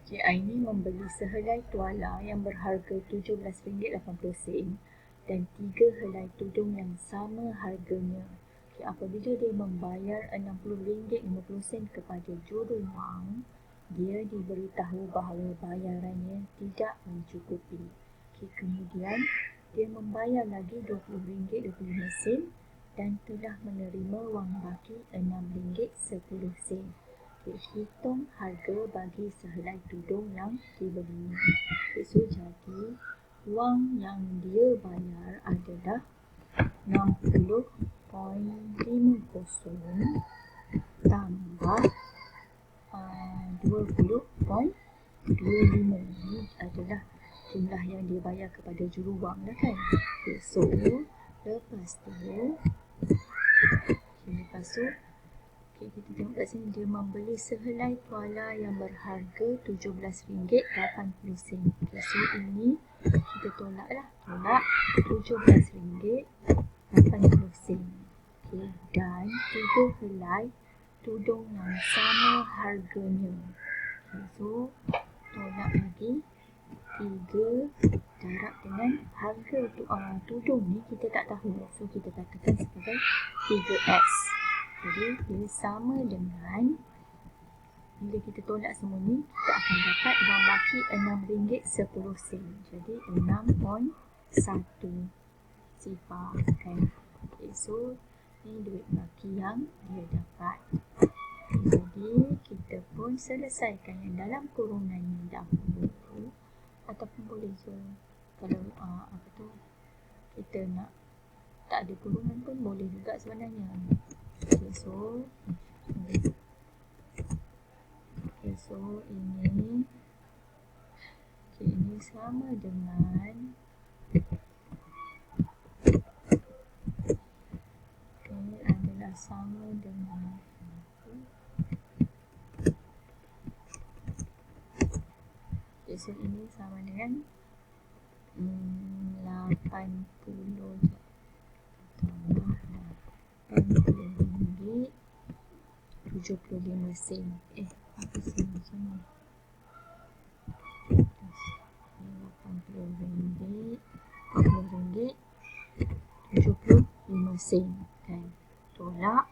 Cik Aini membeli sehelai tuala yang berharga RM17.80 dan 3 helai tudung yang sama harganya. Apabila dia membayar RM60.50 kepada juru wang, dia diberitahu bahawa bayarannya tidak mencukupi. Kemudian, dia membayar lagi RM20.25 dan telah menerima wang baki RM6.10. Hitung harga bagi sehelai tudung yang dibeli. So, jadi wang yang dia bayar adalah 60.50 tambah 20.25. Ini adalah jumlah yang dia bayar kepada juru wang lah kan. So, lepas tu kita tengok kat sini, dia membeli sehelai tuala yang berharga RM17.80. So, ini kita tolak RM17.80. Dan 3 helai tudung yang sama harganya. So, tolak lagi 3 darab dengan harga tudung ni kita tak tahu. So, kita katakan sebagai 3X. Jadi, dia sama dengan, bila kita tolak semua ni, kita akan dapat wang baki RM6.10. Jadi, 6.1 sifar kan. So, ni duit baki yang dia dapat. Jadi, kita pun selesaikan yang dalam kurungan ni dahulu. Ataupun boleh je, kalau kita nak tak ada kurungan pun boleh juga sebenarnya. So ini sama dengan adalah sama dengan so ini sama dengan 80 tambah RM80.75. Apa sih macam ni? RM80.75 kan. Tolak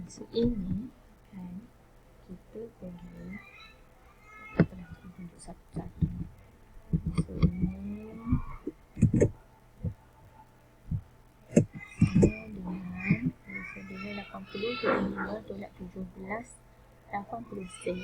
so ini kan, kita boleh tunjuk satu-satu. So ini dengan 80 tolak 17 80 sen.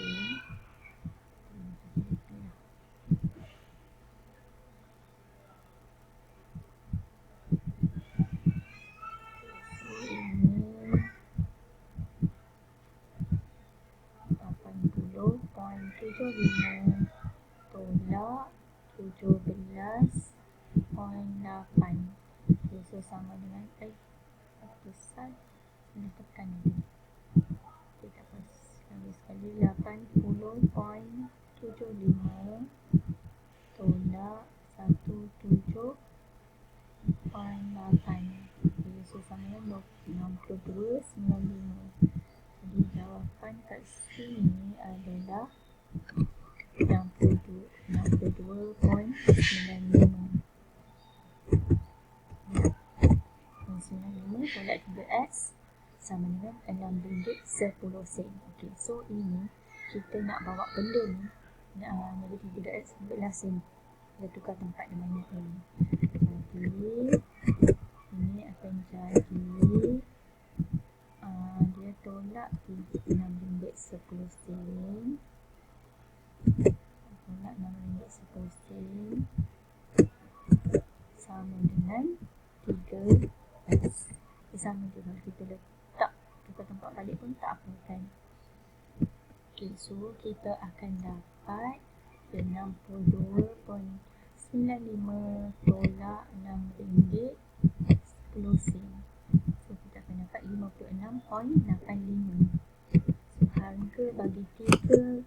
Tolak 17.8. So sama dengan besar kena tekan lagi. Kita pas lagi sekali 80.75 tolak 17.8. So sama dengan 62.95. Jadi jawapan kat sini adalah 62.95. 95 tolak 3X sama dengan RM6.10. Okay, so ini kita nak bawa benda ni jadi 3X ambillah sini. Kita tukar tempat dengan ini. Jadi ini akan jadi dia tolak RM6.10. Tolak RM6.10 sama dengan 3X. Sama juga kita letak tukar tempat balik pun tak apa kan. Okay, so kita akan dapat 62.95 tolak RM6.10. So kita akan dapat 56.85. So harga bagi 3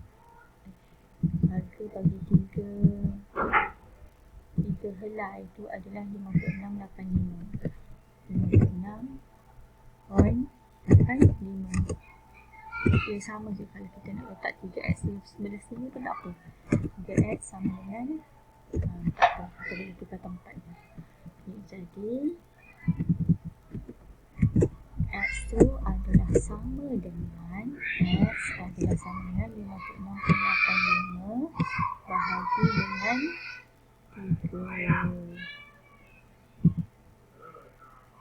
helai itu adalah 56.85. 56.85. Dia sama je kalau kita nak letak 3x di sebelah sini pun tak apa. 3x sama dengan tak apa, kita boleh tukar tempat je. Okay, jadi x tu adalah sama dengan x adalah sama dengan 56.85 bahagi dengan 3.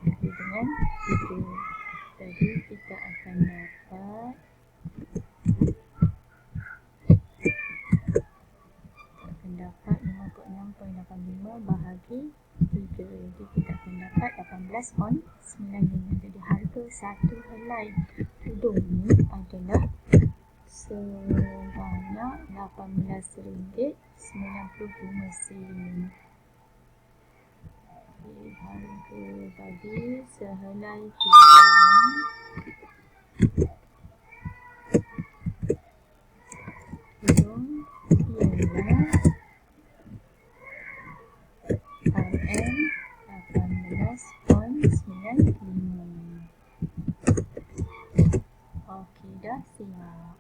Dengan 3. Jadi kita akan dapat akan dapat 56.85 bahagi 3. Jadi kita akan dapat 18.95. Jadi harga satu helai tudung ni adalah sebanyak RM18.95. Okay, harga bagi sehelai tudung ialah RM18.95. Okey, dah siap.